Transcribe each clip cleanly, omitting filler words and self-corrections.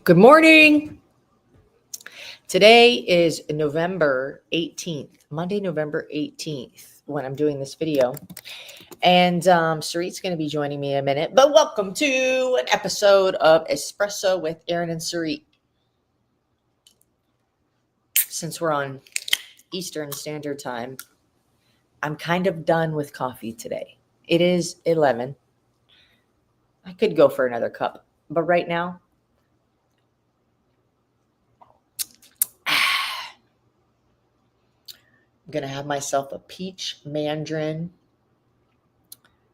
Good morning. Today is November 18th, Monday, November 18th, when I'm doing this video. And Sarit's going to be joining me in a minute. But welcome to an episode of Espresso with Aaron and Sarit. Since we're on Eastern Standard Time, I'm kind of done with coffee today. It is 11. I could go for another cup, but right now, I'm going to have myself a peach mandarin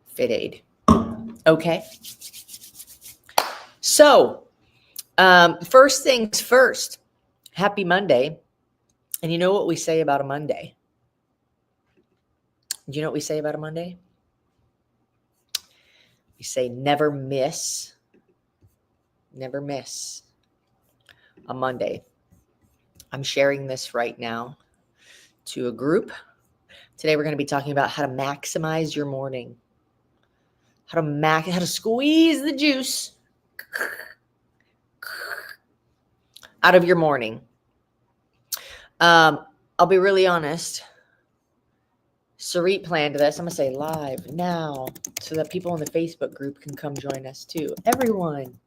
fit aid. Okay. So, first things first, happy Monday. And you know what we say about a Monday? Do you know what we say about a Monday? We say never miss a Monday. I'm sharing this right now to a group. Today we're going to be talking about how to maximize your morning. How to squeeze the juice out of your morning. I'll be really honest. Sarit planned this. I'm going to say live now so that people in the Facebook group can come join us too. Everyone.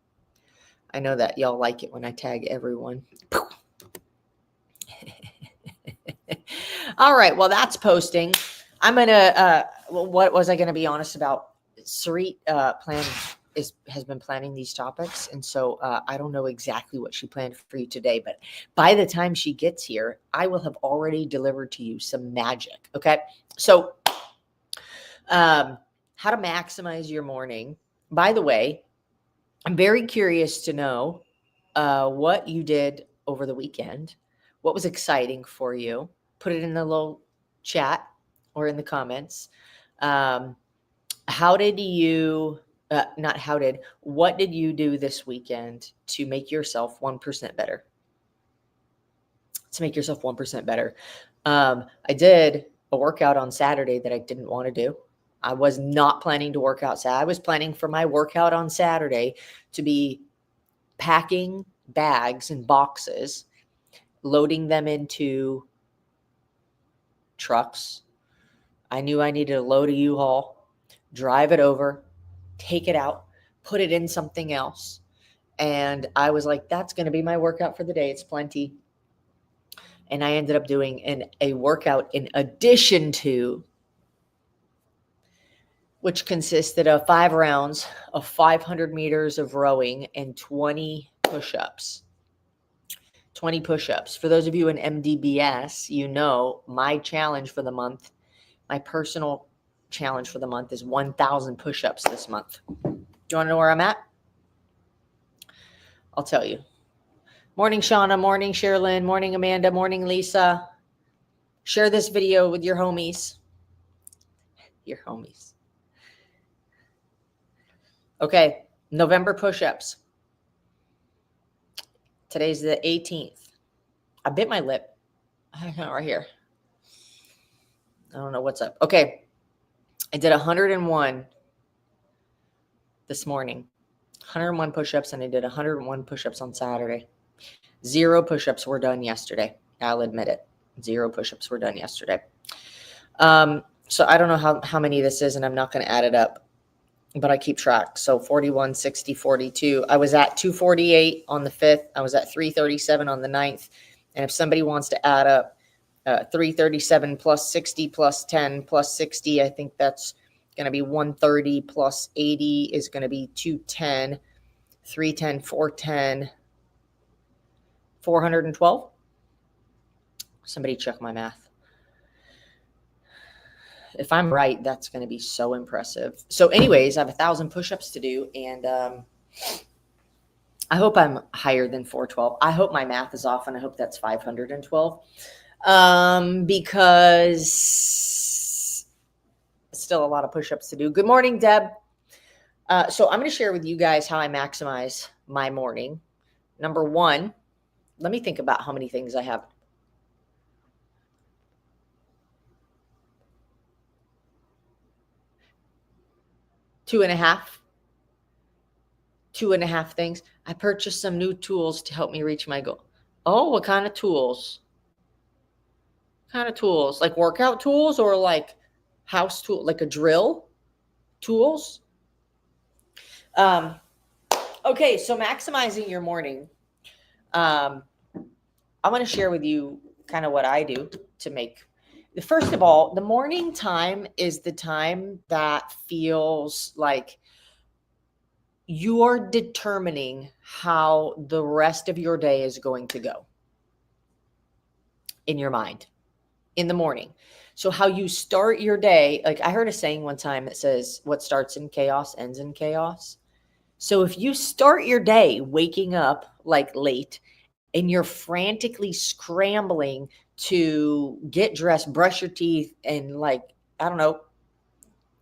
I know that y'all like it when I tag everyone. All right. Well, that's posting. I'm going to, what was I going to be honest about? Sarit has been planning these topics. And so I don't know exactly what she planned for you today, but by the time she gets here, I will have already delivered to you some magic. Okay. So how to maximize your morning. By the way, I'm very curious to know what you did over the weekend. What was exciting for you? Put it in the little chat or in the comments. What did you do this weekend to make yourself 1% better? I did a workout on Saturday that I didn't want to do. I was not planning to work out. I was planning for my workout on Saturday to be packing bags and boxes, loading them into trucks. I knew I needed to load a U-Haul, drive it over, take it out, put it in something else. And I was like, that's going to be my workout for the day. It's plenty. And I ended up doing a workout in addition to, which consisted of 5 rounds of 500 meters of rowing and 20 push-ups. 20 push-ups. For those of you in MDBS, you know my challenge for the month, my personal challenge for the month is 1,000 push-ups this month. Do you want to know where I'm at? I'll tell you. Morning, Shauna. Morning, Sherilyn. Morning, Amanda. Morning, Lisa. Share this video with your homies. Okay, November push-ups. Today's the 18th. I bit my lip. Right here. I don't know what's up. Okay, I did 101 this morning. 101 push-ups, and I did 101 push-ups on Saturday. 0 push-ups were done yesterday. I'll admit it. 0 push-ups were done yesterday. So I don't know how many this is, and I'm not going to add it up, but I keep track. So 41, 60, 42. I was at 248 on the 5th. I was at 337 on the 9th. And if somebody wants to add up 337 plus 60 plus 10 plus 60, I think that's going to be 130 plus 80 is going to be 210, 310, 410, 412. Somebody check my math. If I'm right, that's going to be so impressive. So anyways, I have 1,000 push-ups to do, and I hope I'm higher than 412. I hope my math is off, and I hope that's 512 because still a lot of push-ups to do. Good morning, Deb. So I'm going to share with you guys how I maximize my morning. Number 1, let me think about how many things I have. 2.5. 2.5 things. I purchased some new tools to help me reach my goal. Oh, what kind of tools? Kind of tools? Like workout tools or like house tool, like a drill tools? Um, okay, so maximizing your morning. Um, I want to share with you kind of what I do to make. First of all, the morning time is the time that feels like you're determining how the rest of your day is going to go in your mind in the morning. So how you start your day, like I heard a saying one time that says, what starts in chaos ends in chaos. So if you start your day waking up like late and you're frantically scrambling to get dressed, brush your teeth, and like, I don't know,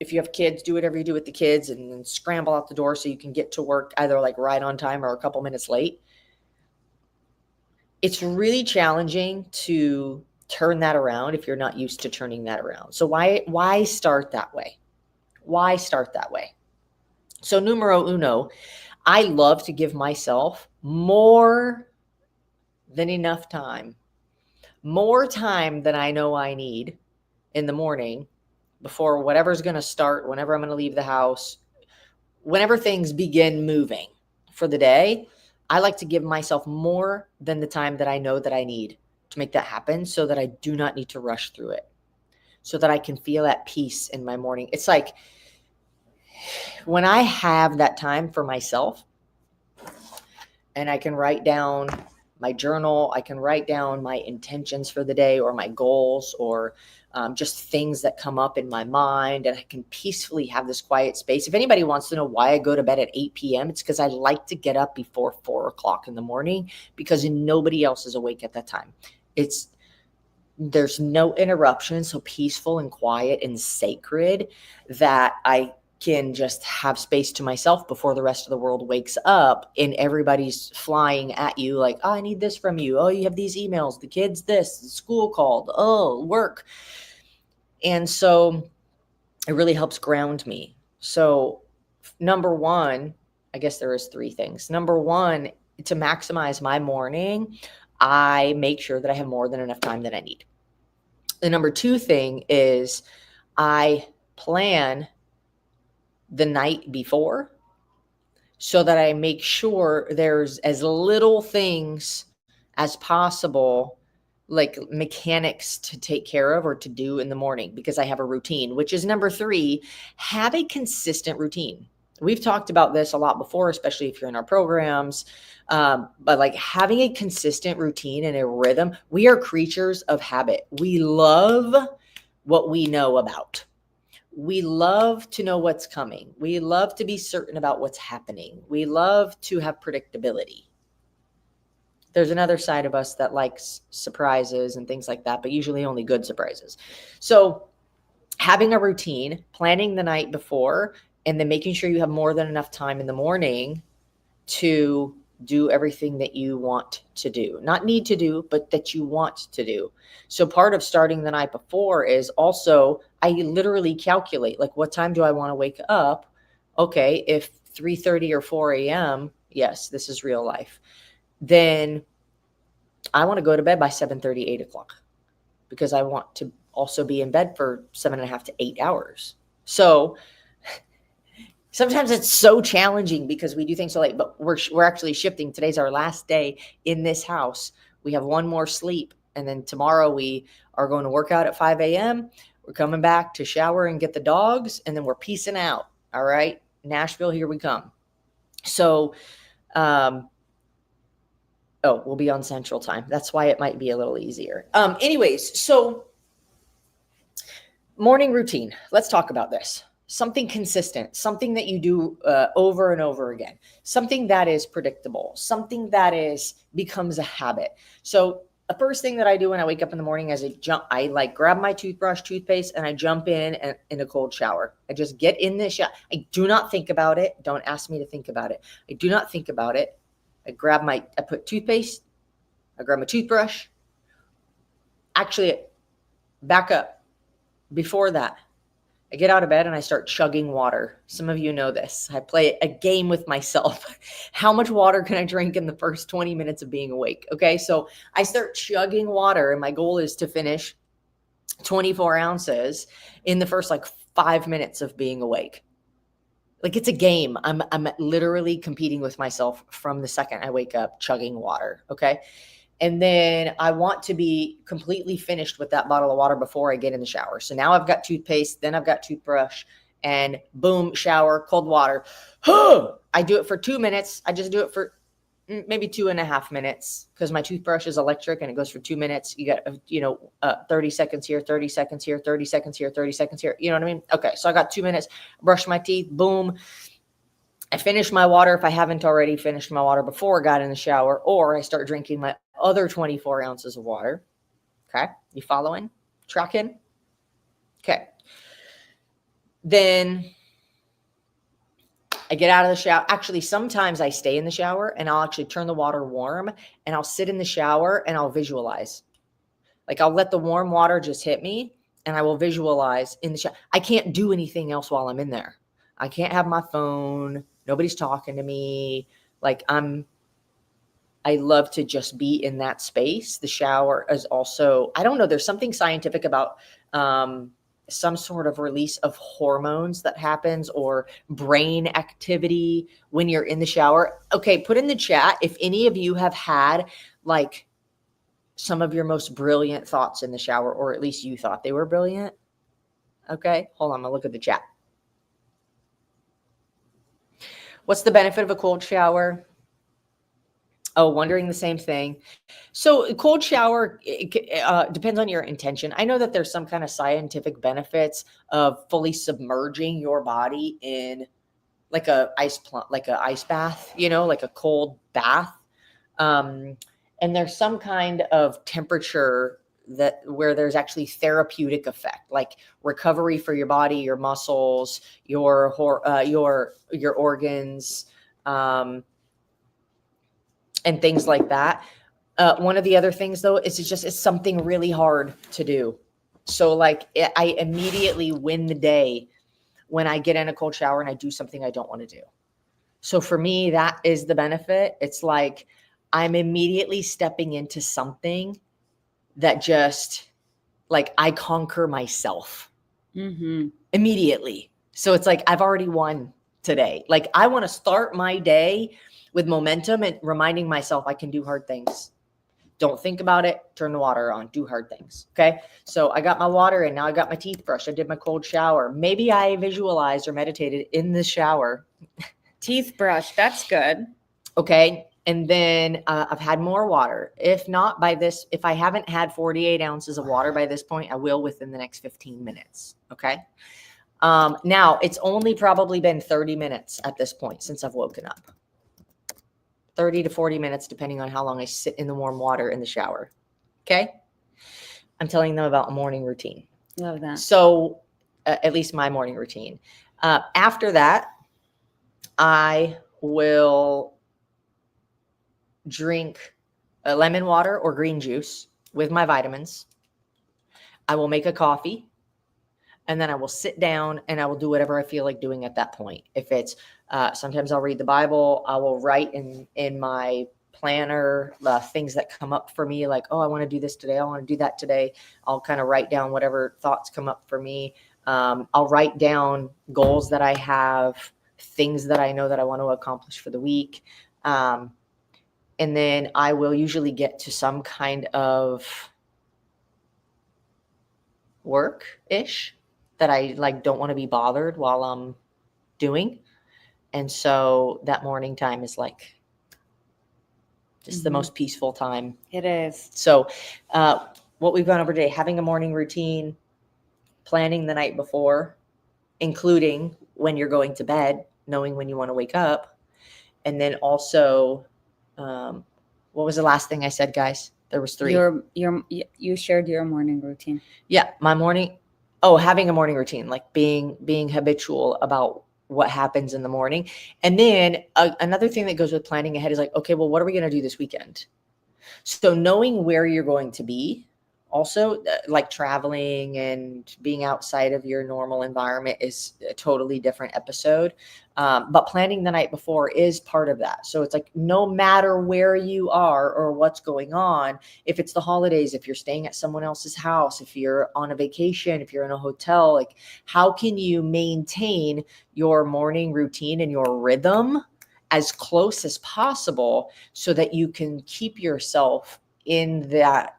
if you have kids, do whatever you do with the kids and then scramble out the door so you can get to work either like right on time or a couple minutes late. It's really challenging to turn that around if you're not used to turning that around. So why start that way? Why start that way? So numero uno, I love to give myself more than enough time, more time than I know I need in the morning before whatever's going to start, whenever I'm going to leave the house, whenever things begin moving for the day. I like to give myself more than the time that I know that I need to make that happen so that I do not need to rush through it, so that I can feel at peace in my morning. It's like when I have that time for myself and I can write down my journal, I can write down my intentions for the day or my goals or just things that come up in my mind, and I can peacefully have this quiet space. If anybody wants to know why I go to bed at 8 p.m., it's because I like to get up before 4 o'clock in the morning because nobody else is awake at that time. There's no interruption, so peaceful and quiet and sacred that I can just have space to myself before the rest of the world wakes up and everybody's flying at you like, oh, I need this from you. Oh, you have these emails, the kids, this, the school called, oh, work. And so it really helps ground me. So number one, I guess there is 3 things. Number one, to maximize my morning, I make sure that I have more than enough time that I need. The number 2 thing is I plan the night before so that I make sure there's as little things as possible, like mechanics to take care of or to do in the morning, because I have a routine, which is number 3, have a consistent routine. We've talked about this a lot before, especially if you're in our programs. But like having a consistent routine and a rhythm, we are creatures of habit. We love what we know about. We love to know what's coming. We love to be certain about what's happening. We love to have predictability. There's another side of us that likes surprises and things like that, but usually only good surprises. So having a routine, planning the night before, and then making sure you have more than enough time in the morning to do everything that you want to do. Not need to do, but that you want to do. So part of starting the night before is also, I literally calculate, like, what time do I want to wake up? Okay, if 3:30 or 4 a.m., yes, this is real life. Then I want to go to bed by 7:30, 8 o'clock, because I want to also be in bed for 7.5 to 8 hours. So sometimes it's so challenging because we do things so late, but we're actually shifting. Today's our last day in this house. We have one more sleep, and then tomorrow we are going to work out at 5 a.m. We're coming back to shower and get the dogs, and then we're peacing out. All right, Nashville, here we come. So, we'll be on Central Time. That's why it might be a little easier. Anyways, so morning routine. Let's talk about this. Something consistent, something that you do over and over again, something that is predictable, something that becomes a habit. So the first thing that I do when I wake up in the morning is I like grab my toothbrush, toothpaste, and I jump in a cold shower. I just get in this shower. I do not think about it. Don't ask me to think about it. I do not think about it. I put toothpaste, I grab my toothbrush. Actually, back up. Before that, I get out of bed and I start chugging water. Some of you know this. I play a game with myself. How much water can I drink in the first 20 minutes of being awake? Okay, so I start chugging water, and my goal is to finish 24 ounces in the first like 5 minutes of being awake. Like it's a game. I'm literally competing with myself from the second I wake up chugging water. Okay. And then I want to be completely finished with that bottle of water before I get in the shower. So now I've got toothpaste, then I've got toothbrush, and boom, shower, cold water. I do it for 2 minutes. I just do it for maybe 2.5 minutes because my toothbrush is electric and it goes for 2 minutes. You got, 30 seconds here, 30 seconds here, 30 seconds here, 30 seconds here. You know what I mean? Okay. So I got 2 minutes, brush my teeth, boom. I finish my water if I haven't already finished my water before I got in the shower, or I start drinking my other 24 ounces of water. Okay. You following? Tracking? Okay. Then I get out of the shower. Actually, sometimes I stay in the shower and I'll actually turn the water warm and I'll sit in the shower and I'll visualize. Like I'll let the warm water just hit me and I will visualize in the shower. I can't do anything else while I'm in there. I can't have my phone. Nobody's talking to me. Like I love to just be in that space. The shower is also, I don't know, there's something scientific about some sort of release of hormones that happens or brain activity when you're in the shower. Okay, put in the chat if any of you have had like some of your most brilliant thoughts in the shower, or at least you thought they were brilliant. Okay, hold on, I'm gonna look at the chat. What's the benefit of a cold shower? Oh, wondering the same thing. So a cold shower depends on your intention. I know that there's some kind of scientific benefits of fully submerging your body in like a ice bath, like a cold bath. And there's some kind of temperature where there's actually therapeutic effect, like recovery for your body, your muscles, your organs, and things like that. One of the other things though is it's something really hard to do. So like I immediately win the day when I get in a cold shower and I do something I don't want to do. So for me, that is the benefit. It's like I'm immediately stepping into something that just like I conquer myself immediately. So it's like I've already won today. Like I want to start my day with momentum and reminding myself I can do hard things. Don't think about it. Turn the water on. Do hard things. Okay. So I got my water and now I got my teeth brushed. I did my cold shower. Maybe I visualized or meditated in the shower. Teeth brush. That's good. Okay. And then I've had more water. If not if I haven't had 48 ounces of water by this point, I will within the next 15 minutes. Okay. Now it's only probably been 30 minutes at this point since I've woken up. 30 to 40 minutes, depending on how long I sit in the warm water in the shower. Okay. I'm telling them about a morning routine. Love that. So at least my morning routine. After that, I will drink lemon water or green juice with my vitamins. I will make a coffee, and then I will sit down and I will do whatever I feel like doing at that point. If it's sometimes I'll read the Bible. I will write in my planner things that come up for me, like, oh, I want to do this today. I want to do that today. I'll kind of write down whatever thoughts come up for me. I'll write down goals that I have, things that I know that I want to accomplish for the week. And then I will usually get to some kind of work-ish that I like don't want to be bothered while I'm doing. And so that morning time is like just the most peaceful time. It is. So what we've gone over today, having a morning routine, planning the night before, including when you're going to bed, knowing when you want to wake up. And then also, what was the last thing I said, guys? There was 3. You shared your morning routine. Yeah, having a morning routine, like being habitual about what happens in the morning. And then another thing that goes with planning ahead is like, okay, well, what are we going to do this weekend? So knowing where you're going to be Also, like traveling and being outside of your normal environment is a totally different episode. But planning the night before is part of that. So it's like no matter where you are or what's going on, if it's the holidays, if you're staying at someone else's house, if you're on a vacation, if you're in a hotel, like how can you maintain your morning routine and your rhythm as close as possible so that you can keep yourself in that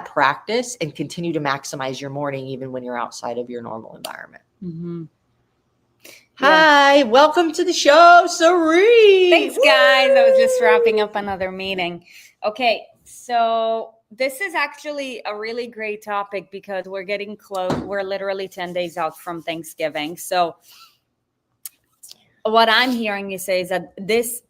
practice and continue to maximize your morning even when you're outside of your normal environment. Mm-hmm. Hi, welcome to the show, Saree. Thanks, guys. I was just wrapping up another meeting. Okay, so this is actually a really great topic because we're getting close. We're literally 10 days out from Thanksgiving. So what I'm hearing you say is that this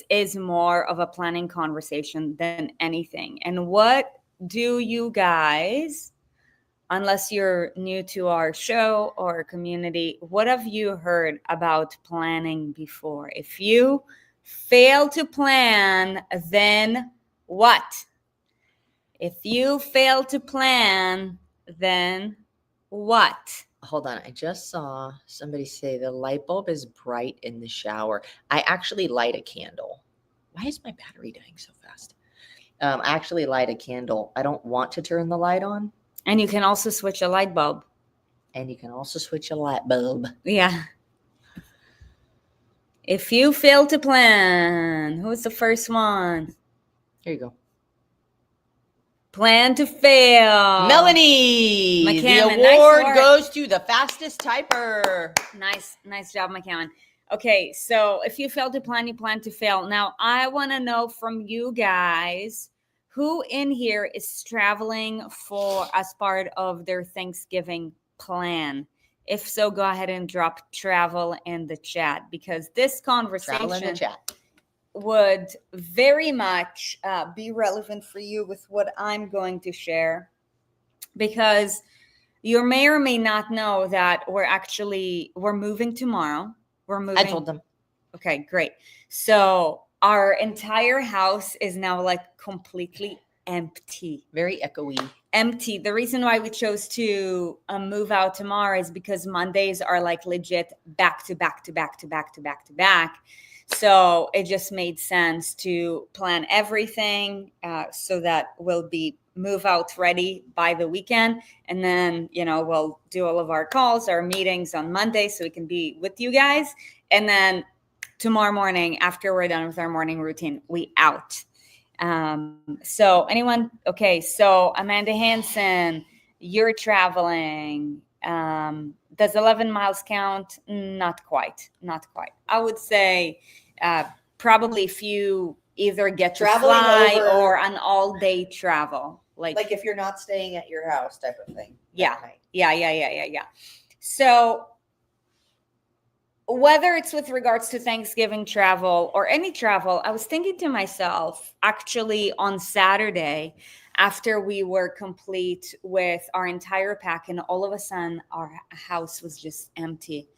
is more of a planning conversation than anything. And what do you guys, unless you're new to our show or community, what have you heard about planning before? If you fail to plan, then what? If you fail to plan, then what? Hold on. I just saw somebody say the light bulb is bright in the shower. I actually light a candle. Why is my battery dying so fast? I actually light a candle. I don't want to turn the light on. And you can also switch a light bulb. And you can also switch a light bulb. Yeah. If you fail to plan, who's the first one? Here you go. Plan to fail. Melanie. McCammon, the award nice goes to the fastest typer. Nice job, McCammon. Okay, so if you fail to plan, you plan to fail. Now, I want to know from you guys, who in here is traveling for as part of their Thanksgiving plan? If so, go ahead and drop travel in the chat, because this conversation Travel in the chat would very much be relevant for you with what I'm going to share, because you may or may not know that we're moving tomorrow. We're moving. I told them. Okay, great. So our entire house is now like completely empty. Very echoey. Empty. The reason why we chose to move out tomorrow is because Mondays are like legit back to back to back to back to back to back. So it just made sense to plan everything so that we'll be move out ready by the weekend. And then, we'll do all of our calls, our meetings on Monday so we can be with you guys. And then tomorrow morning, after we're done with our morning routine, we out. So anyone? Okay. So Amanda Hansen, you're traveling. Does 11 miles count? Not quite. I would say probably if you either get to fly or an all-day travel. Like if you're not staying at your house type of thing. Yeah. So whether it's with regards to Thanksgiving travel or any travel, I was thinking to myself, actually on Saturday, after we were complete with our entire pack, and all of a sudden our house was just empty.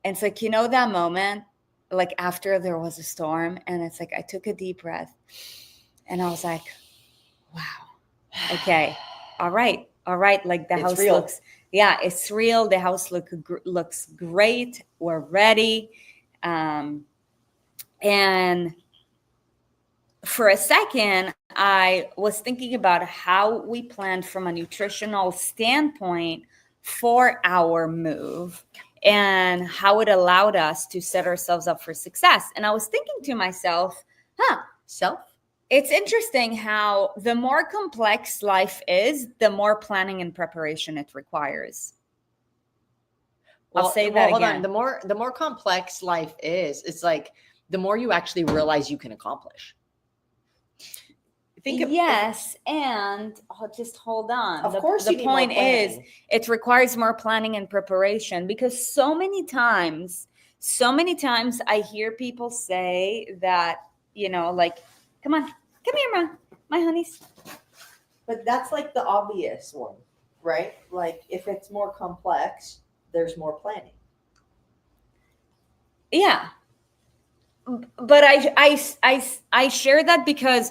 And it's like, that moment, like after there was a storm, and it's like I took a deep breath and I was like, wow, okay, all right. Like the house real. It's real. The house looks great. We're ready. And for a second, I was thinking about how we planned from a nutritional standpoint for our move and how it allowed us to set ourselves up for success. And I was thinking to myself, it's interesting how the more complex life is, the more planning and preparation it requires. I'll say that hold again. On. The more complex life is, it's like the more you actually realize you can accomplish. Yes, and just hold on. Of course, the point is, it requires more planning and preparation, because so many times I hear people say that, like, come here, my honeys. But that's like the obvious one, right? Like if it's more complex, there's more planning. Yeah. But I share that because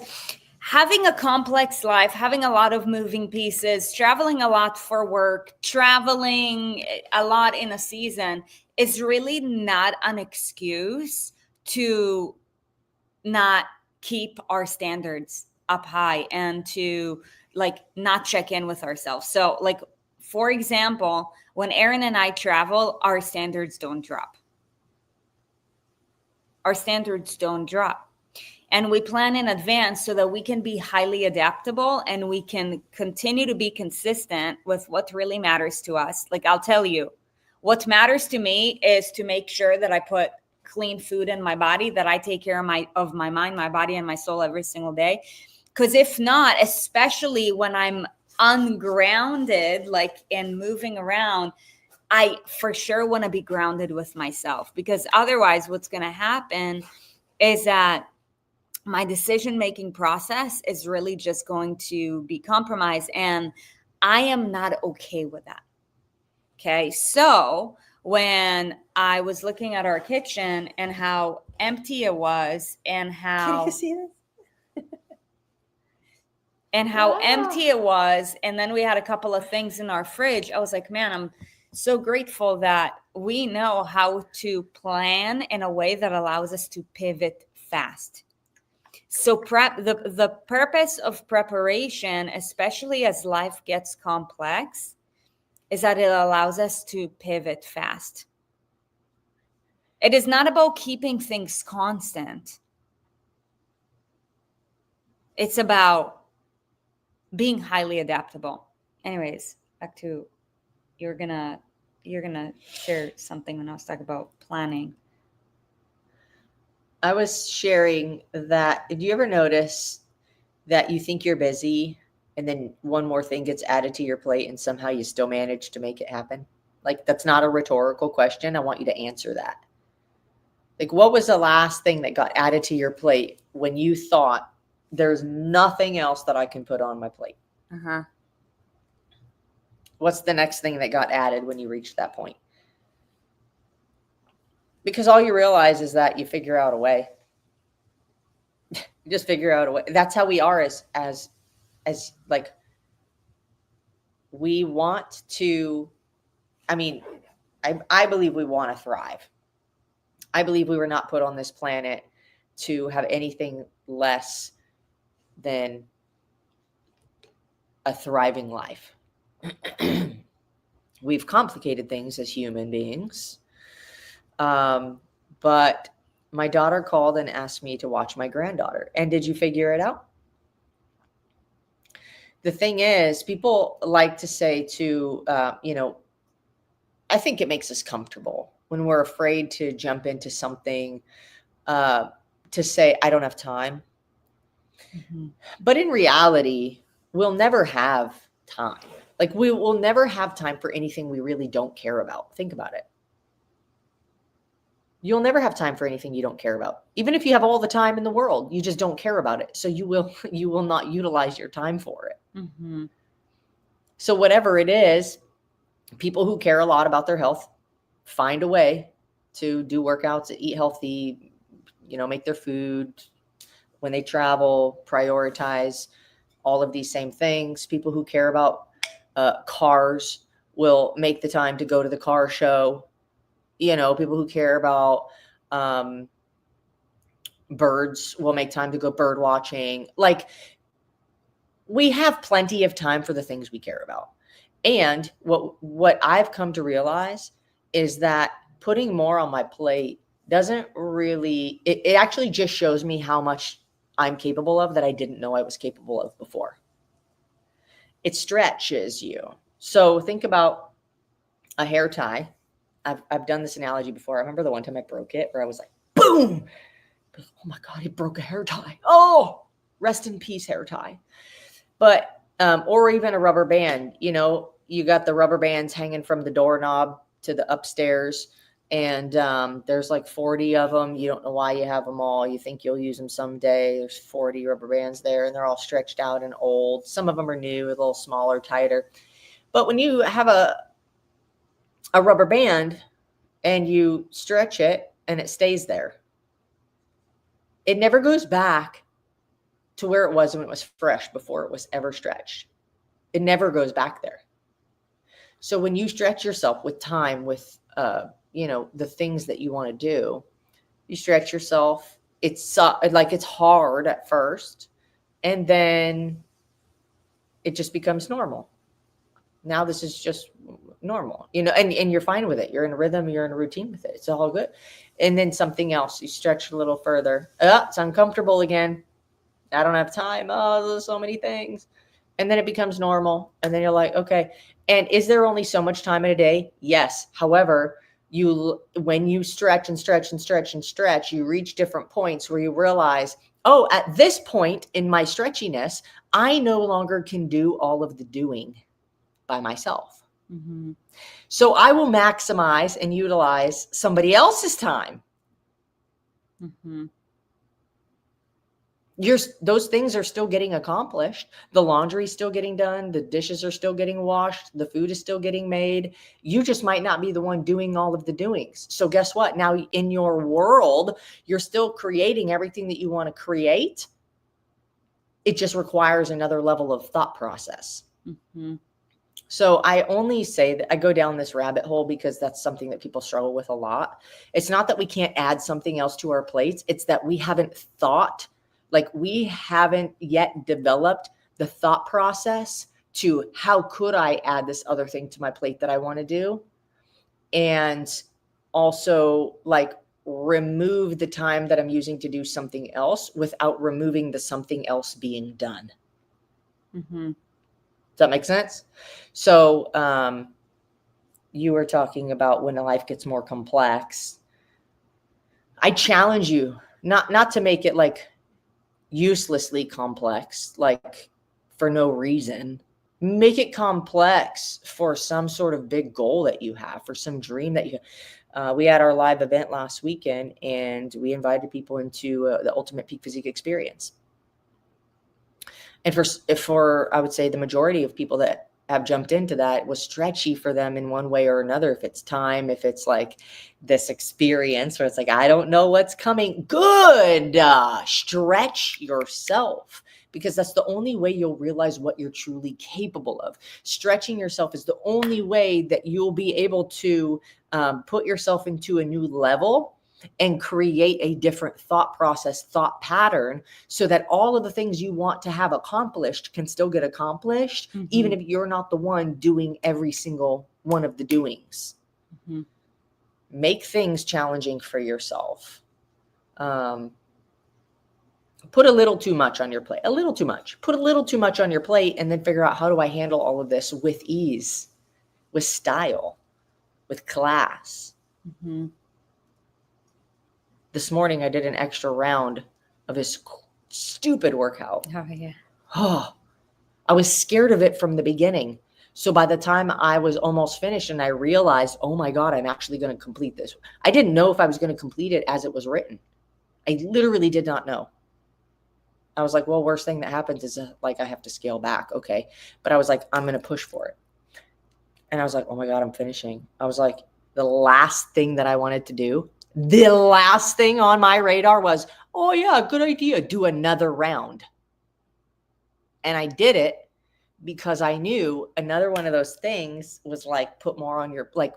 having a complex life, having a lot of moving pieces, traveling a lot for work, traveling a lot in a season is really not an excuse to not keep our standards up high and to like not check in with ourselves. So like, for example, when Aaron and I travel, our standards don't drop. Our standards don't drop. And we plan in advance so that we can be highly adaptable and we can continue to be consistent with what really matters to us. Like, I'll tell you, what matters to me is to make sure that I put clean food in my body, that I take care of my mind, my body, and my soul every single day. Because if not, especially when I'm ungrounded, like in moving around, I for sure want to be grounded with myself, because otherwise what's going to happen is that my decision-making process is really just going to be compromised, and I am not okay with that. Okay. So when I was looking at our kitchen and how empty it was and how Can you see this? and how Wow. empty it was, and then we had a couple of things in our fridge, I was like, man, I'm so grateful that we know how to plan in a way that allows us to pivot fast. So the purpose of preparation, especially as life gets complex, is that it allows us to pivot fast. It is not about keeping things constant. It's about being highly adaptable. Anyways, back to you're gonna share something when I was talking about planning. I was sharing that. Did you ever notice that you think you're busy and then one more thing gets added to your plate and somehow you still manage to make it happen? Like, that's not a rhetorical question. I want you to answer that. Like, what was the last thing that got added to your plate when you thought there's nothing else that I can put on my plate? Uh-huh. What's the next thing that got added when you reached that point? Because all you realize is that you figure out a way. You just figure out a way. That's how we are as like, we want to, I mean, I believe we want to thrive. I believe we were not put on this planet to have anything less than a thriving life. We've complicated things as human beings. But my daughter called and asked me to watch my granddaughter. And did you figure it out? The thing is, people like to say to, I think it makes us comfortable when we're afraid to jump into something, to say, I don't have time. Mm-hmm. But in reality, we'll never have time. Like, we will never have time for anything we really don't care about. Think about it. You'll never have time for anything you don't care about. Even if you have all the time in the world, you just don't care about it. So you will not utilize your time for it. Mm-hmm. So whatever it is, people who care a lot about their health find a way to do workouts, eat healthy, make their food. When they travel, prioritize all of these same things. People who care about cars will make the time to go to the car show. People who care about birds will make time to go bird watching. Like, we have plenty of time for the things we care about. And what I've come to realize is that putting more on my plate doesn't really, it actually just shows me how much I'm capable of that I didn't know I was capable of before. It stretches you. So think about a hair tie. I've done this analogy before. I remember the one time I broke it where I was like, boom. Oh my God, it broke a hair tie. Oh, rest in peace, hair tie. But, or even a rubber band, you got the rubber bands hanging from the doorknob to the upstairs, and there's like 40 of them. You don't know why you have them all. You think you'll use them someday. There's 40 rubber bands there, and they're all stretched out and old. Some of them are new, a little smaller, tighter. But when you have a rubber band and you stretch it and it stays there, it never goes back to where it was when it was fresh before it was ever stretched. It never goes back there. So when you stretch yourself with time, with the things that you want to do, you stretch yourself. It's like it's hard at first, and then it just becomes normal. Now this is just normal, and you're fine with it. You're in a rhythm, you're in a routine with it. It's all good. And then something else, you stretch a little further. It's uncomfortable again. I don't have time. Oh, there's so many things. And then it becomes normal. And then you're like, okay. And is there only so much time in a day? Yes. However, when you stretch and stretch and stretch and stretch, you reach different points where you realize, oh, at this point in my stretchiness, I no longer can do all of the doing by myself. Mm-hmm. So I will maximize and utilize somebody else's time. Mm-hmm. Those things are still getting accomplished. The laundry is still getting done. The dishes are still getting washed. The food is still getting made. You just might not be the one doing all of the doings. So guess what? Now in your world, you're still creating everything that you want to create. It just requires another level of thought process. Mm-hmm. So I only say that I go down this rabbit hole because that's something that people struggle with a lot. It's not that we can't add something else to our plates. It's that we haven't thought, like we haven't yet developed the thought process to how could I add this other thing to my plate that I want to do? And also like remove the time that I'm using to do something else without removing the something else being done. Mm-hmm. Does that make sense? So you were talking about when life gets more complex. I challenge you not to make it like uselessly complex, like for no reason. Make it complex for some sort of big goal that you have, for some dream that you have. We had our live event last weekend, and we invited people into the Ultimate Peak Physique experience. And for I would say the majority of people that have jumped into that, it was stretchy for them in one way or another. If it's time, if it's like this experience where it's like, I don't know what's coming. Good. Stretch yourself, because that's the only way you'll realize what you're truly capable of. Stretching yourself is the only way that you'll be able to put yourself into a new level and create a different thought process, thought pattern, so that all of the things you want to have accomplished can still get accomplished, mm-hmm. even if you're not the one doing every single one of the doings. Mm-hmm. Make things challenging for yourself. Put a little too much on your plate, a little too much. Put a little too much on your plate, and then figure out, how do I handle all of this with ease, with style, with class? Mm-hmm. This morning, I did an extra round of this stupid workout. Oh, yeah. Oh, I was scared of it from the beginning. So by the time I was almost finished and I realized, oh my God, I'm actually going to complete this. I didn't know if I was going to complete it as it was written. I literally did not know. I was like, well, worst thing that happens is like I have to scale back. Okay. But I was like, I'm going to push for it. And I was like, oh my God, I'm finishing. I was like, the last thing that I wanted to do, the last thing on my radar was, oh yeah, good idea, do another round. And I did it because I knew another one of those things was like, put more on your, like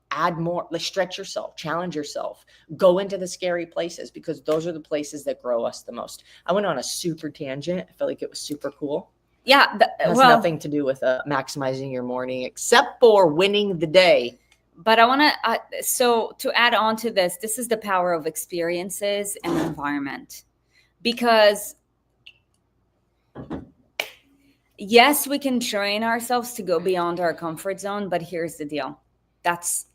add more, like stretch yourself, challenge yourself, go into the scary places, because those are the places that grow us the most. I went on a super tangent. I felt like it was super cool. Yeah. It has nothing to do with maximizing your morning except for winning the day. But I want to, so to add on to this is the power of experiences and environment. Because yes, we can train ourselves to go beyond our comfort zone, but here's the deal. That's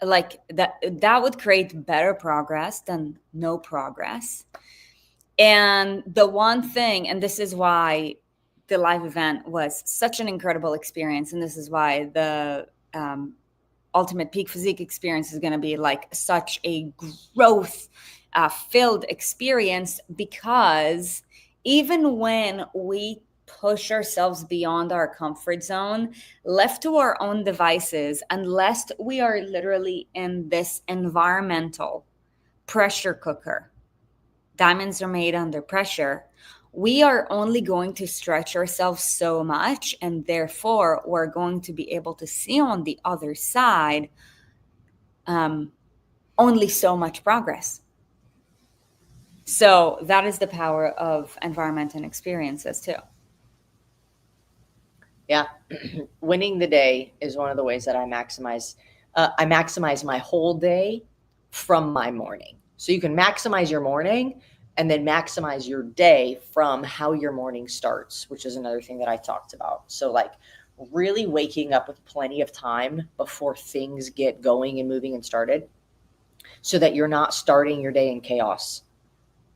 like, that would create better progress than no progress. And the one thing, and this is why the live event was such an incredible experience, and this is why the Ultimate Peak Physique experience is going to be like such a growth filled experience, because even when we push ourselves beyond our comfort zone, left to our own devices, unless we are literally in this environmental pressure cooker, diamonds are made under pressure, we are only going to stretch ourselves so much, and therefore we're going to be able to see on the other side only so much progress. So that is the power of environment and experiences too. Yeah. Winning the day is one of the ways that I maximize. I maximize my whole day from my morning. So you can maximize your morning and then maximize your day from how your morning starts, which is another thing that I talked about. So like really waking up with plenty of time before things get going and moving and started, so that you're not starting your day in chaos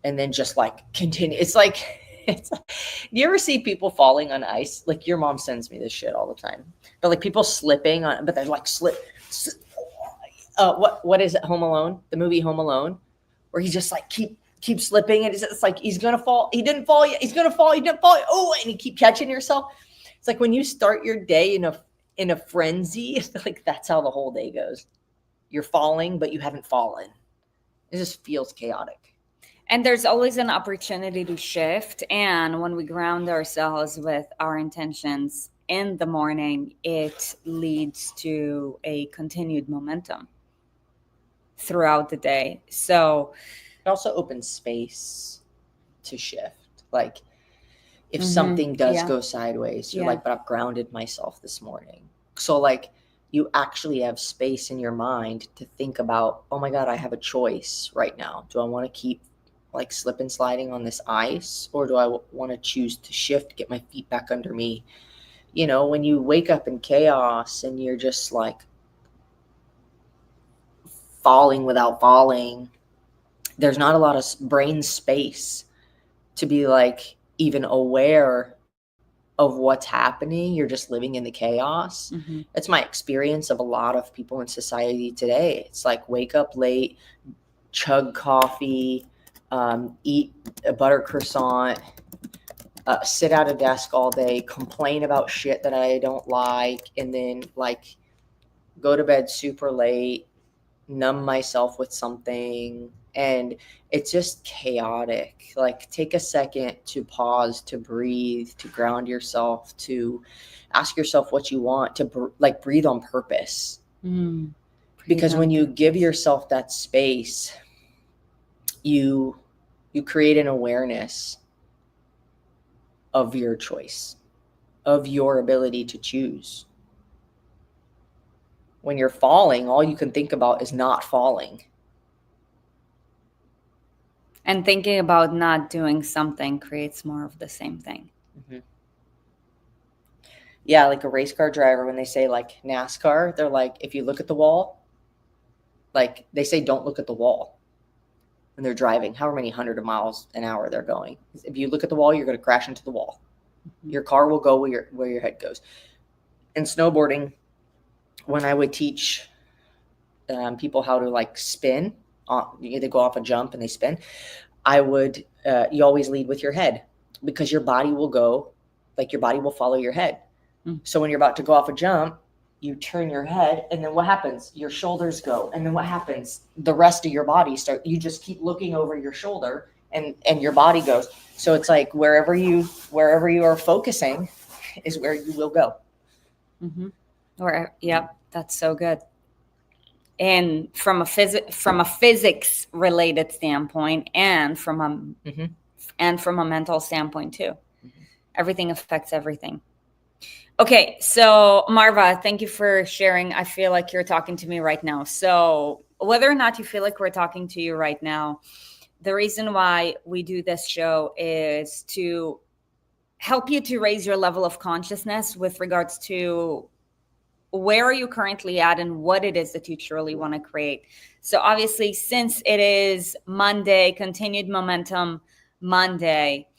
and then just like continue. It's like, it's, do you ever see people falling on ice? Like your mom sends me this shit all the time, but like people slipping on, but they're like what is it? Home Alone, the movie Home Alone, where he just like keep slipping, and it's like he's gonna fall. He didn't fall yet. He's gonna fall. He didn't fall. Oh, and you keep catching yourself. It's like when you start your day in a frenzy, I feel like that's how the whole day goes. You're falling, but you haven't fallen. It just feels chaotic. And there's always an opportunity to shift. And when we ground ourselves with our intentions in the morning, it leads to a continued momentum throughout the day. So it also opens space to shift. Like if something does go sideways, you're like, but I've grounded myself this morning. So like you actually have space in your mind to think about, oh my God, I have a choice right now. Do I want to keep like slip and sliding on this ice, or do I want to choose to shift, get my feet back under me? You know, when you wake up in chaos and you're just like falling without falling, there's not a lot of brain space to be like even aware of what's happening. You're just living in the chaos. It's my experience of a lot of people in society today. It's like wake up late, chug coffee, eat a butter croissant, sit at a desk all day, complain about shit that I don't like, and then like go to bed super late, numb myself with something, and it's just chaotic. Like take a second to pause, to breathe, to ground yourself, to ask yourself what you want, to like breathe on purpose. Because when you give yourself that space, you create an awareness of your choice, of your ability to choose. When you're falling, all you can think about is not falling. And thinking about not doing something creates more of the same thing. Yeah, like a race car driver, when they say like NASCAR, they're like, if you look at the wall, like they say, don't look at the wall when they're driving, however many hundred of miles an hour they're going. If you look at the wall, you're going to crash into the wall. Your car will go where your head goes. And snowboarding, when I would teach people how to like spin, they go off a jump and they spin, I would, you always lead with your head, because your body will go, like your body will follow your head. So when you're about to go off a jump, you turn your head, and then what happens? Your shoulders go. And then what happens? The rest of your body you just keep looking over your shoulder, and your body goes. So it's like wherever you are focusing is where you will go. Yep, that's so good. And from a physics related standpoint, and from a mental standpoint too, everything affects everything. Okay, so Marva, thank you for sharing. I feel like you're talking to me right now. So whether or not you feel like we're talking to you right now, the reason why we do this show is to help you to raise your level of consciousness with regards to where are you currently at and what it is that you truly want to create. So obviously, since it is Monday, Continued Momentum Monday,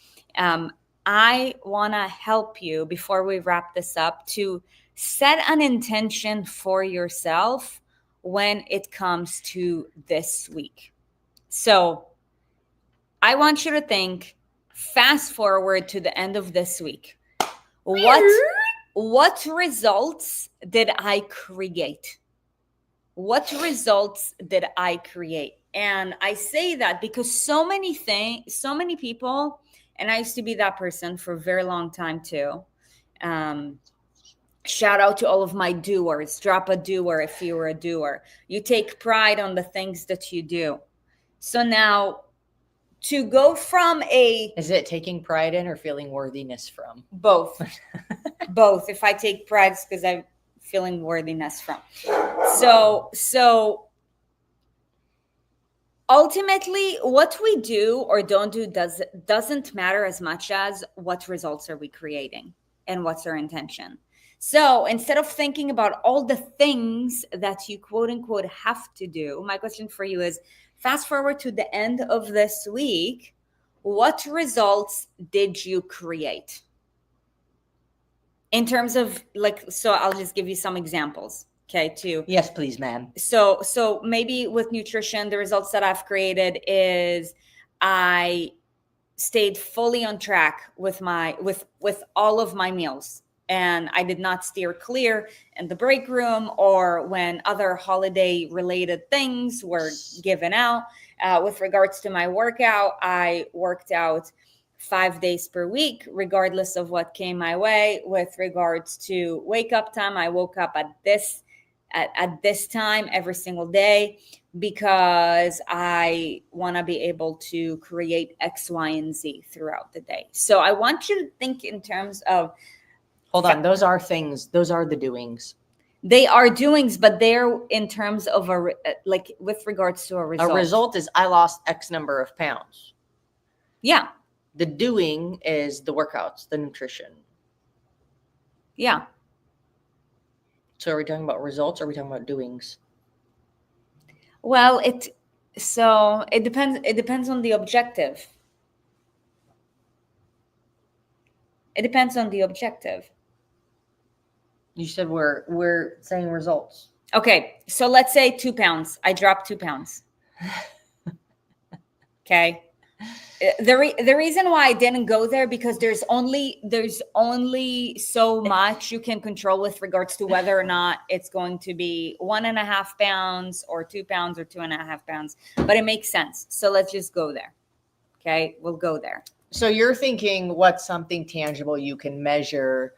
I want to help you, before we wrap this up, to set an intention for yourself when it comes to this week. So I want you to think, fast forward to the end of this week. What results did I create? What results did I create? And I say that because so many people And I used to be that person for a very long time too. Shout out to all of my doers. Drop a doer if you were a doer. You take pride on the things that you do. So now to go from a Is it taking pride in or feeling worthiness from? both. Both. If I take pride, it's because I'm feeling worthiness from. So ultimately, what we do or don't do doesn't matter as much as what results are we creating and what's our intention. So instead of thinking about all the things that you quote unquote have to do, my question for you is, fast forward to the end of this week, what results did you create? In terms of like, so I'll just give you some examples. Okay, too. Yes, please, ma'am. So maybe with nutrition, the results that I've created is I stayed fully on track with my with all of my meals, and I did not steer clear in the break room or when other holiday related things were given out. With regards to my workout, I worked out 5 days per week, regardless of what came my way. With regards to wake up time, I woke up at this time every single day because I want to be able to create X, Y, and Z throughout the day. So I want you to think in terms of. Hold on. Those are things. Those are the doings. They are doings, but they're in terms of like with regards to a result. A result is I lost X number of pounds. Yeah. The doing is the workouts, the nutrition. Yeah. So are we talking about results or are we talking about doings? Well, it depends. It depends on the objective. It depends on the objective. You said we're saying results. Okay, so let's say 2 pounds. I dropped 2 pounds. Okay. The reason why I didn't go there because there's only so much you can control with regards to whether or not it's going to be 1.5 pounds or 2 pounds or 2.5 pounds, but it makes sense. So let's just go there. Okay, we'll go there. So you're thinking what's something tangible you can measure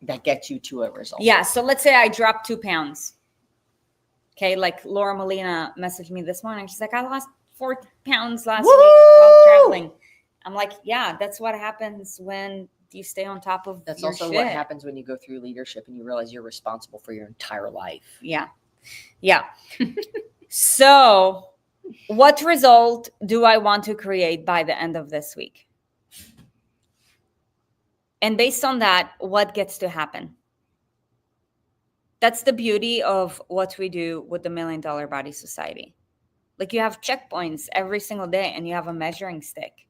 that gets you to a result? Yeah. So let's say I dropped 2 pounds. Okay, like Laura Molina messaged me this morning. She's like, I lost 4 pounds last week while traveling. I'm like, yeah, that's what happens when you stay on top of That's your also shit. what happens when you go through leadership and you realize you're responsible for your entire life. Yeah. So what result do I want to create by the end of this week? And based on that, what gets to happen? That's the beauty of what we do with the $1 Million Body Society. Like you have checkpoints every single day and you have a measuring stick.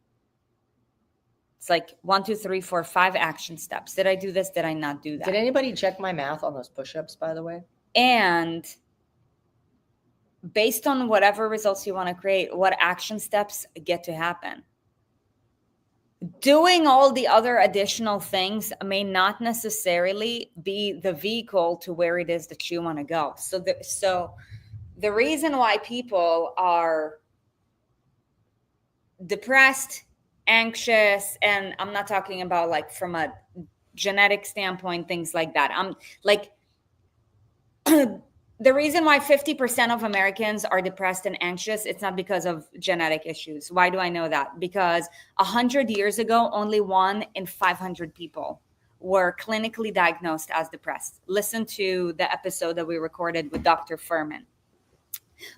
It's like 1, 2, 3, 4, 5 action steps. Did I do this? Did I not do that? Did anybody check my math on those push-ups, by the way? And based on whatever results you want to create, what action steps get to happen? Doing all the other additional things may not necessarily be the vehicle to where it is that you want to go. So the reason why people are depressed, anxious, and I'm not talking about like from a genetic standpoint, things like that. I'm like, the reason why 50% of Americans are depressed and anxious, it's not because of genetic issues. Why do I know that? Because 100 years ago, only 1 in 500 people were clinically diagnosed as depressed. Listen to the episode that we recorded with Dr. Furman.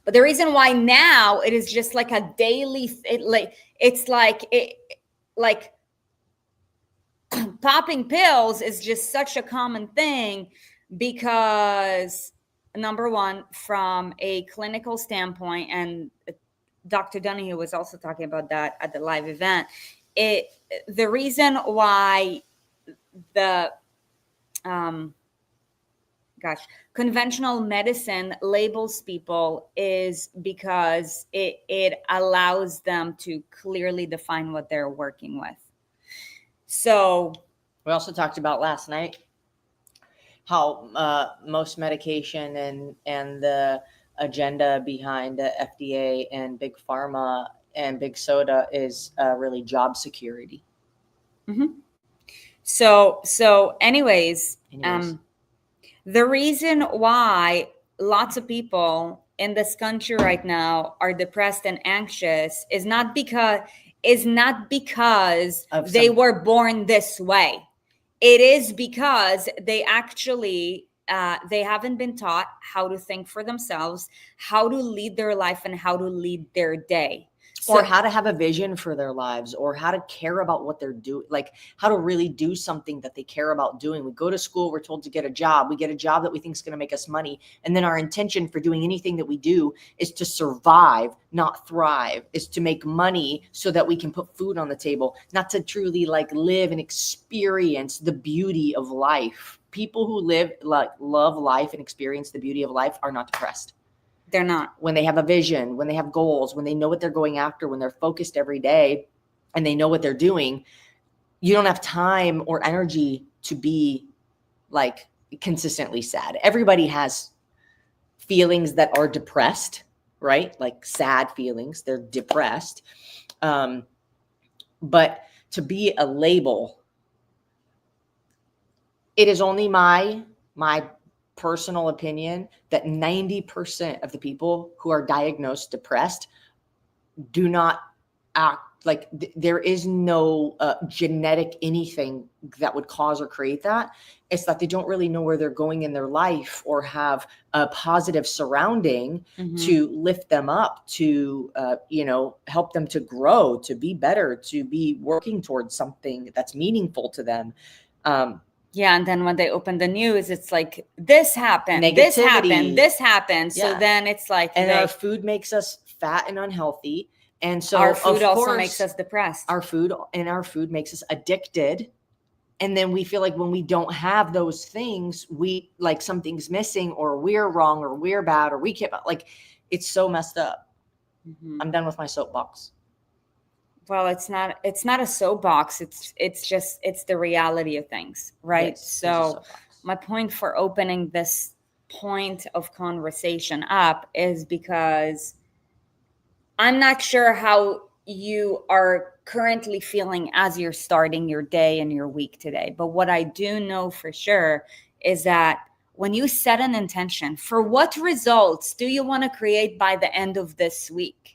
But the reason why now it is just like a daily, popping pills is just such a common thing because number one, from a clinical standpoint, and Dr. Donahue was also talking about that at the live event, the reason why the conventional medicine labels people is because it allows them to clearly define what they're working with. So we also talked about last night how most medication and the agenda behind the FDA and big pharma and big soda is really job security. Mm-hmm. So anyways, the reason why lots of people in this country right now are depressed and anxious is not because they were born this way. It is because they actually they haven't been taught how to think for themselves, how to lead their life, and how to lead their day. Or how to have a vision for their lives, or how to care about what they're doing, like how to really do something that they care about doing. We go to school, we're told to get a job. We get a job that we think is going to make us money. And then our intention for doing anything that we do is to survive, not thrive, is to make money so that we can put food on the table, not to truly like live and experience the beauty of life. People who love life and experience the beauty of life are not depressed. They're not. When they have a vision, when they have goals, when they know what they're going after, when they're focused every day and they know what they're doing, you don't have time or energy to be like consistently sad. Everybody has feelings that are depressed, right? Like sad feelings, they're depressed. But to be a label, it is only my personal opinion that 90% of the people who are diagnosed depressed do not act like there is no genetic anything that would cause or create that. It's that they don't really know where they're going in their life or have a positive surrounding to lift them up, to help them to grow, to be better, to be working towards something that's meaningful to them. Yeah, and then when they open the news, it's like this happened, negativity. this happened. So then it's like, and our food makes us fat and unhealthy, and so our food of also course, makes us depressed. Our food makes us addicted, and then we feel like when we don't have those things, we like something's missing, or we're wrong, or we're bad, or we can't. Like, it's so messed up. I'm done with my soapbox. Well, it's not a soapbox. It's the reality of things, right? Yes, so my point for opening this point of conversation up is because I'm not sure how you are currently feeling as you're starting your day and your week today. But what I do know for sure is that when you set an intention for what results do you want to create by the end of this week,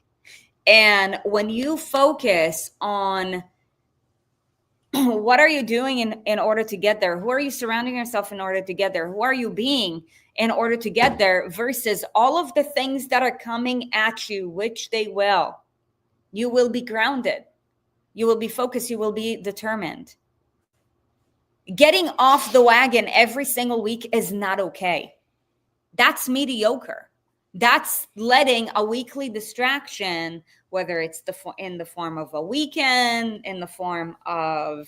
and when you focus on what are you doing in order to get there, who are you surrounding yourself in order to get there, who are you being in order to get there, versus all of the things that are coming at you, which they will, you will be grounded, you will be focused, you will be determined. Getting off the wagon every single week is not okay. That's mediocre. That's letting a weekly distraction, whether it's in the form of a weekend, in the form of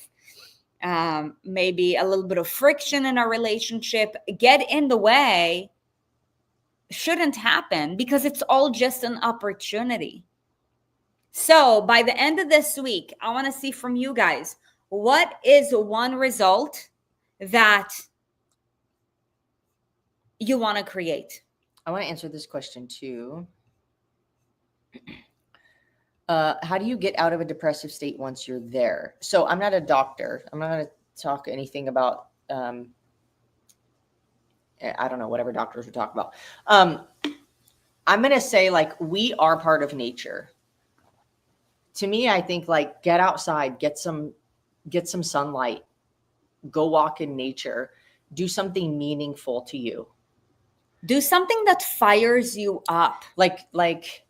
maybe a little bit of friction in a relationship, get in the way. Shouldn't happen, because it's all just an opportunity. So by the end of this week, I want to see from you guys, what is one result that you want to create? I want to answer this question too. How do you get out of a depressive state once you're there? So I'm not a doctor. I'm not going to talk anything about, I don't know, whatever doctors would talk about. I'm going to say, like, we are part of nature. To me, I think, like, get outside, get some sunlight, go walk in nature, do something meaningful to you. Do something that fires you up. Like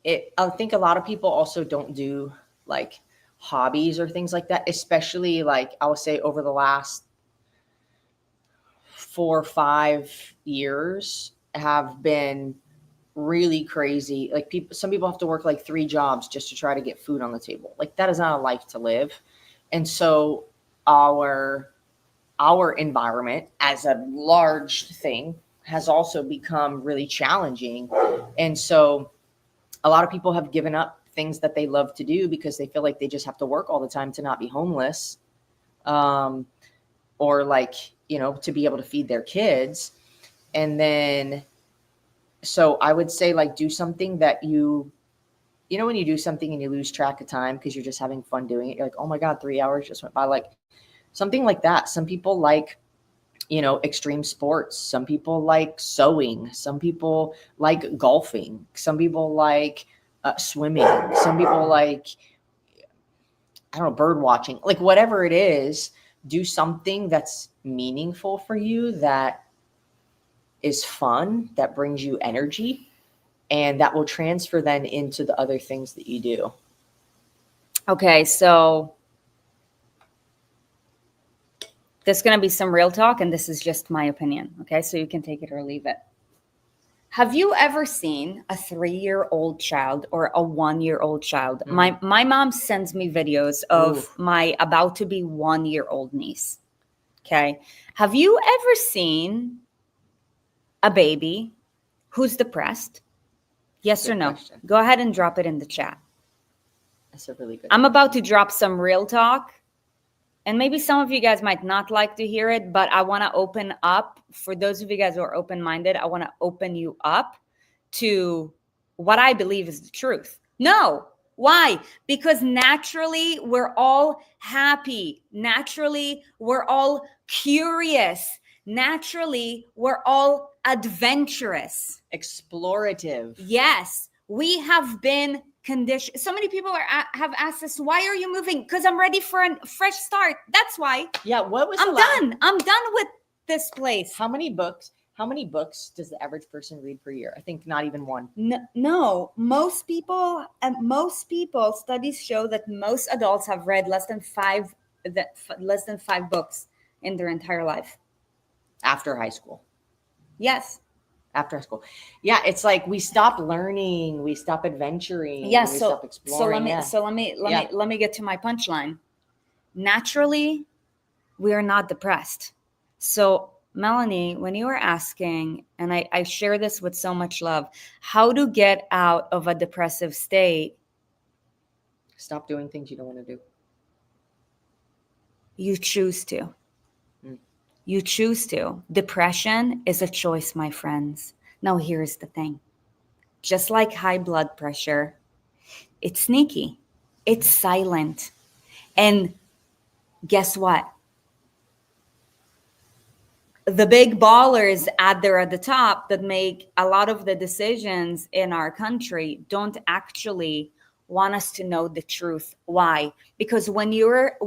it. I think a lot of people also don't do like hobbies or things like that, especially like I would say over the last 4 or 5 years have been really crazy. Like some people have to work like 3 jobs just to try to get food on the table. Like, that is not a life to live. And so our environment as a large thing has also become really challenging. And so a lot of people have given up things that they love to do because they feel like they just have to work all the time to not be homeless, or like, to be able to feed their kids. And then, so I would say, like, do something that you you know, when you do something and you lose track of time because you're just having fun doing it, you're like, oh my God, 3 hours just went by. Like something like that. Some people like, you know, extreme sports. Some people like sewing. Some people like golfing. Some people like swimming. Some people like, I don't know, bird watching. Like whatever it is, do something that's meaningful for you, that is fun, that brings you energy, and that will transfer then into the other things that you do. Okay, so there's going to be some real talk, and this is just my opinion. Okay, so you can take it or leave it. Have you ever seen a 3-year-old child or a 1-year-old child? My mom sends me videos of my about to be 1-year-old niece. Okay. Have you ever seen a baby who's depressed? Yes or no? Question. Go ahead and drop it in the chat. That's a really good I'm about to drop some real talk. And maybe some of you guys might not like to hear it, but I want to open up, for those of you guys who are open-minded, I want to open you up to what I believe is the truth. No. Why? Because naturally, we're all happy. Naturally, we're all curious. Naturally, we're all adventurous. explorative. Yes, we have been conditioned. So many people have asked us, why are you moving? Because I'm ready for a fresh start. That's why. Yeah, what was I'm done. I'm done with this place. How many books does the average person read per year? I think not even one. No, most people, studies show that most adults have read less than five books in their entire life. After high school. Yes. After high school. Yeah, it's like we stop learning, we stop adventuring, we stop exploring. Let me get to my punchline. Naturally, we are not depressed. So Melanie, when you were asking, and I share this with so much love, how to get out of a depressive state? Stop doing things you don't want to do. You choose to. You choose to. Depression is a choice, my friends. Now, here's the thing. Just like high blood pressure, it's sneaky. It's silent. And guess what? The big ballers out there at the top that make a lot of the decisions in our country don't actually want us to know the truth. Why? Because when you are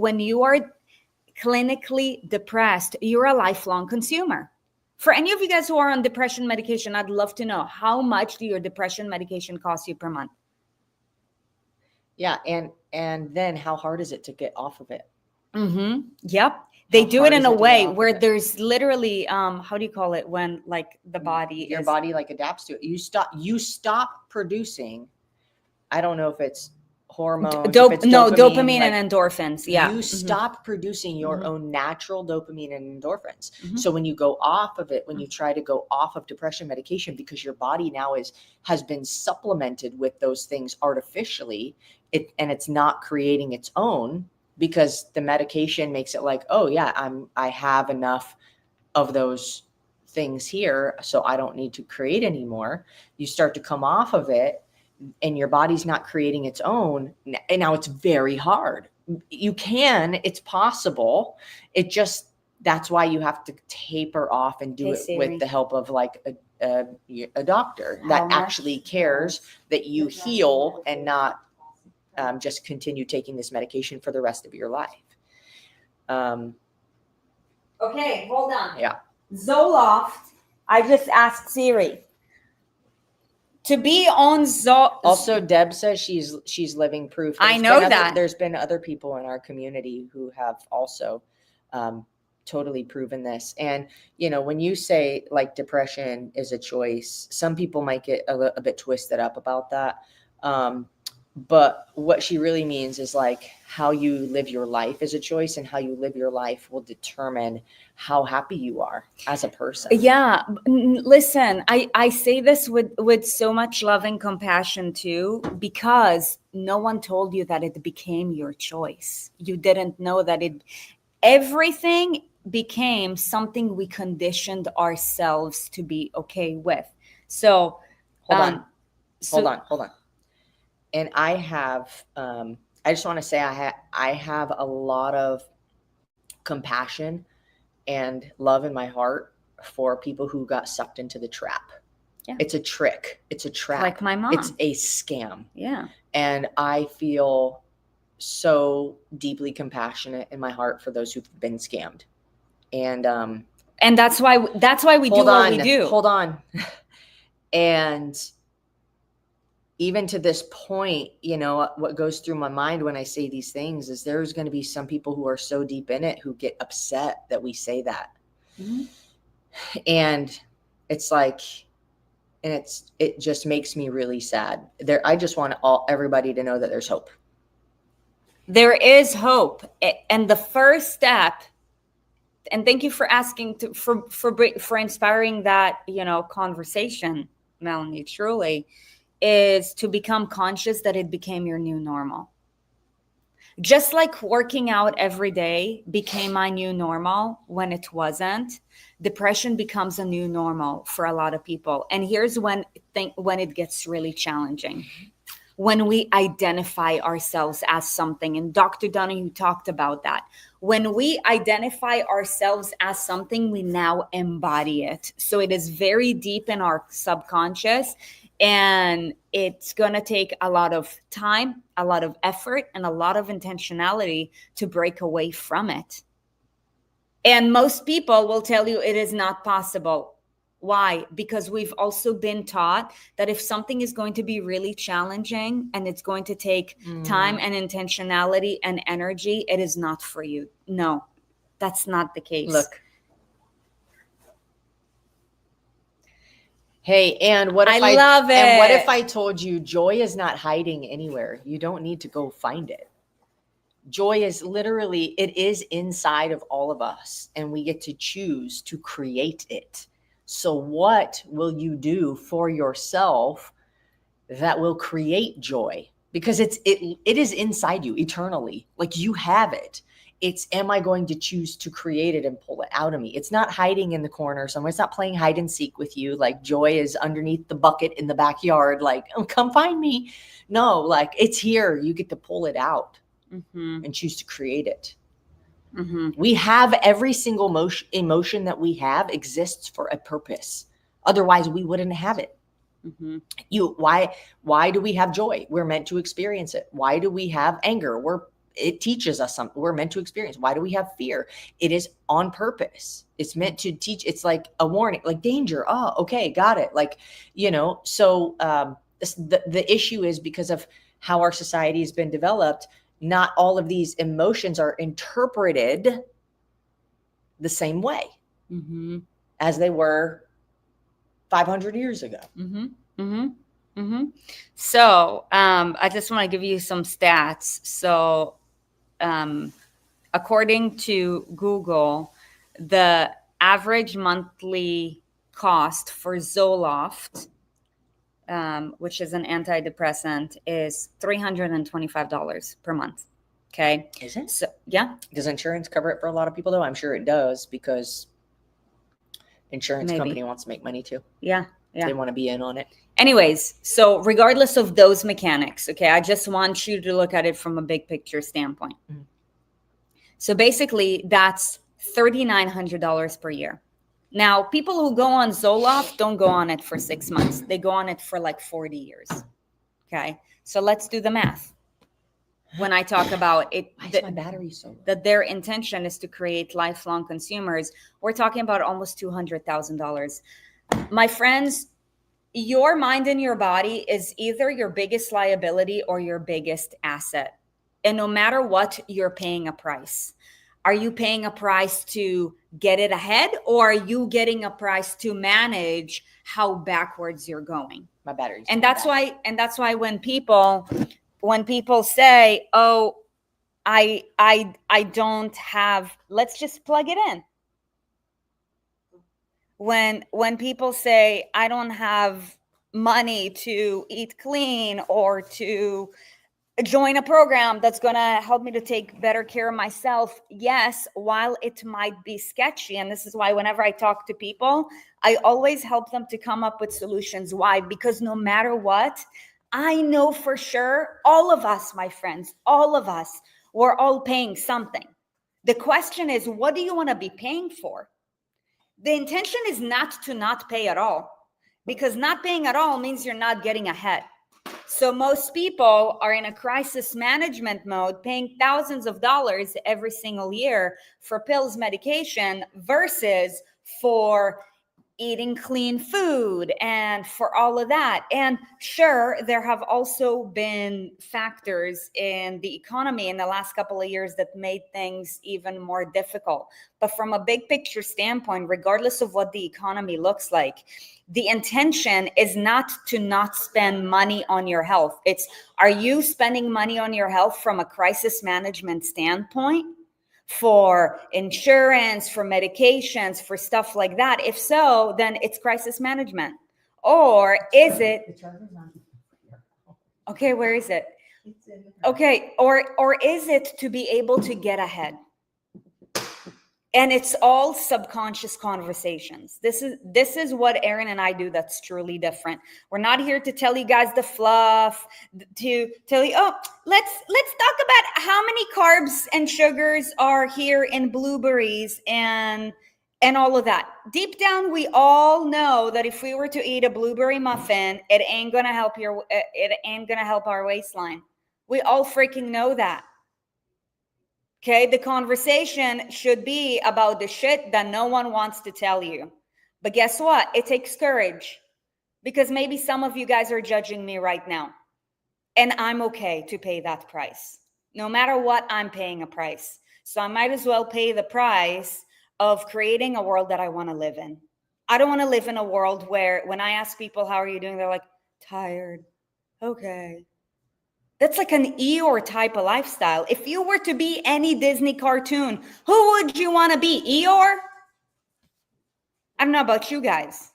clinically depressed, you're a lifelong consumer. For any of you guys who are on depression medication, I'd love to know, how much do your depression medication cost you per month? Yeah, and then how hard is it to get off of it? Yep. They do it in a way where there's literally how do you call it, when like the body your body like adapts to it. You stop producing, I don't know if it's hormones, dopamine and endorphins. Yeah. You stop producing your own natural dopamine and endorphins. So when you go off of it, when you try to go off of depression medication, because your body now has been supplemented with those things artificially, and it's not creating its own, because the medication makes it like, oh yeah, I have enough of those things here, so I don't need to create anymore. You start to come off of it, and your body's not creating its own. And now it's very hard. It's possible. That's why you have to taper off and do it with the help of like a doctor that actually cares that you heal and not just continue taking this medication for the rest of your life. Okay, hold on. Yeah. Zoloft, I just asked Siri to be on Zoloft. Also, Deb says she's living proof. I know that. There's been other people in our community who have also totally proven this. And, you know, when you say like depression is a choice, some people might get a bit twisted up about that. But what she really means is like how you live your life is a choice, and how you live your life will determine how happy you are as a person. Yeah. Listen, I say this with so much love and compassion too, because no one told you that it became your choice. You didn't know that everything became something we conditioned ourselves to be okay with. So hold on. And I have, I just want to say I have a lot of compassion and love in my heart for people who got sucked into the trap. Yeah. It's a trick. It's a trap. Like my mom. It's a scam. Yeah. And I feel so deeply compassionate in my heart for those who've been scammed. And that's why we do what we do. Hold on. And even to this point, you know, what goes through my mind when I say these things is there's going to be some people who are so deep in it who get upset that we say that. Mm-hmm. And it's like, and it just makes me really sad. I just want everybody to know that there's hope. There is hope. And the first step, and thank you for asking for inspiring that, you know, conversation, Melanie, truly, is to become conscious that it became your new normal. Just like working out every day became my new normal when it wasn't, depression becomes a new normal for a lot of people. And here's when it gets really challenging. When we identify ourselves as something, and Dr. Donahue talked about that. When we identify ourselves as something, we now embody it. So it is very deep in our subconscious, and it's going to take a lot of time, a lot of effort, and a lot of intentionality to break away from it. And most people will tell you it is not possible. Why? Because we've also been taught that if something is going to be really challenging and it's going to take time and intentionality and energy, it is not for you. No, that's not the case. Look. Hey, and what if I love it. And what if I told you joy is not hiding anywhere? You don't need to go find it. Joy is literally, it is inside of all of us, and we get to choose to create it. So what will you do for yourself that will create joy? Because it is inside you eternally. Like you have it. It's, am I going to choose to create it and pull it out of me? It's not hiding in the corner somewhere. It's not playing hide and seek with you. Like joy is underneath the bucket in the backyard. Like, oh, come find me. No, like it's here. You get to pull it out and choose to create it. We have every single emotion that we have exists for a purpose. Otherwise, we wouldn't have it. Why do we have joy? We're meant to experience it. Why do we have anger? It teaches us something. We're meant to experience. Why do we have fear? It is on purpose. It's meant to teach. It's like a warning, like danger. Oh, okay, got it. Like, you know. So the issue is because of how our society has been developed. Not all of these emotions are interpreted the same way as they were 500 years ago. So I just want to give you some stats. So according to Google, the average monthly cost for Zoloft, which is an antidepressant, is $325 per month. Okay. Is it? So, yeah. Does insurance cover it for a lot of people though? I'm sure it does, because insurance company wants to make money too. Yeah. They want to be in on it. Anyways, so regardless of those mechanics, okay, I just want you to look at it from a big picture standpoint. So basically that's $3,900 per year. Now, people who go on Zoloft don't go on it for 6 months. They go on it for like 40 years. Okay. So let's do the math. When I talk about it, my battery so low? That their intention is to create lifelong consumers, we're talking about almost $200,000. My friends, your mind and your body is either your biggest liability or your biggest asset. And no matter what, you're paying a price. Are you paying a price to get it ahead, or are you getting a price to manage how backwards you're going? My battery's and that's why when people say, oh, I don't have, let's just plug it in. When people say, I don't have money to eat clean or to join a program that's going to help me to take better care of myself. Yes, while it might be sketchy. And this is why whenever I talk to people, I always help them to come up with solutions. Why? Because no matter what, I know for sure all of us, my friends, all of us, we're all paying something. The question is, what do you want to be paying for? The intention is not to not pay at all, because not paying at all means you're not getting ahead. So most people are in a crisis management mode, paying thousands of dollars every single year for pills, medication, versus for eating clean food and for all of that. And sure, there have also been factors in the economy in the last couple of years that made things even more difficult. But from a big picture standpoint, regardless of what the economy looks like, the intention is not to not spend money on your health. It's, are you spending money on your health from a crisis management standpoint? For insurance, for medications, for stuff like that? If so, then it's crisis management. Or is it, okay, where is it? Okay, or is it to be able to get ahead? And it's all subconscious conversations. This is what Aaron and I do that's truly different. We're not here to tell you guys the fluff, to tell you, oh, let's talk about how many carbs and sugars are here in blueberries and all of that. Deep down, we all know that if we were to eat a blueberry muffin, it ain't gonna help our waistline. We all freaking know that. Okay, the conversation should be about the shit that no one wants to tell you. But guess what? It takes courage, because maybe some of you guys are judging me right now. And I'm okay to pay that price. No matter what, I'm paying a price. So I might as well pay the price of creating a world that I want to live in. I don't want to live in a world where when I ask people, how are you doing? They're like, tired. Okay. That's like an Eeyore type of lifestyle. If you were to be any Disney cartoon, who would you want to be? Eeyore? I don't know about you guys,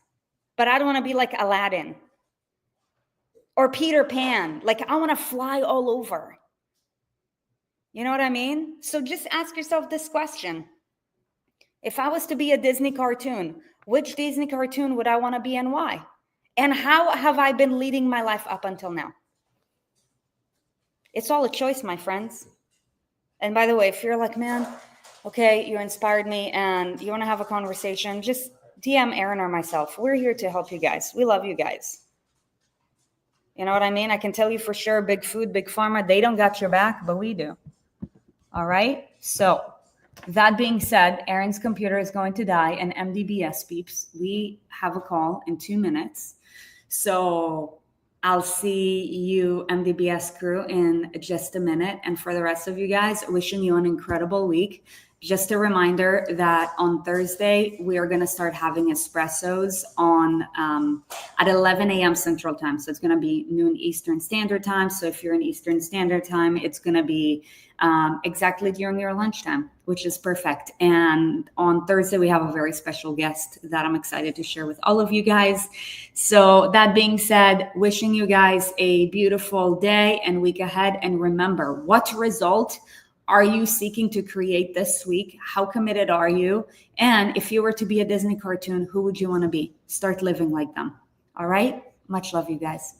but I don't want to be like Aladdin or Peter Pan. Like, I want to fly all over. You know what I mean? So just ask yourself this question. If I was to be a Disney cartoon, which Disney cartoon would I want to be and why? And how have I been leading my life up until now? It's all a choice, my friends. And by the way, if you're like, man, okay, you inspired me and you want to have a conversation, just DM Aaron or myself. We're here to help you guys. We love you guys. You know what I mean? I can tell you for sure, big food, big pharma, they don't got your back, but we do. All right? So that being said, Aaron's computer is going to die and MDBS beeps. We have a call in 2 minutes. So I'll see you, MDBS crew, in just a minute. And for the rest of you guys, wishing you an incredible week. Just a reminder that on Thursday, we are going to start having espressos on at 11 a.m. Central Time. So it's going to be noon Eastern Standard Time. So if you're in Eastern Standard Time, it's going to be exactly during your lunchtime, which is perfect. And on Thursday, we have a very special guest that I'm excited to share with all of you guys. So that being said, wishing you guys a beautiful day and week ahead. And remember, what result are you seeking to create this week? How committed are you? And if you were to be a Disney cartoon, who would you want to be? Start living like them. All right? Much love, you guys.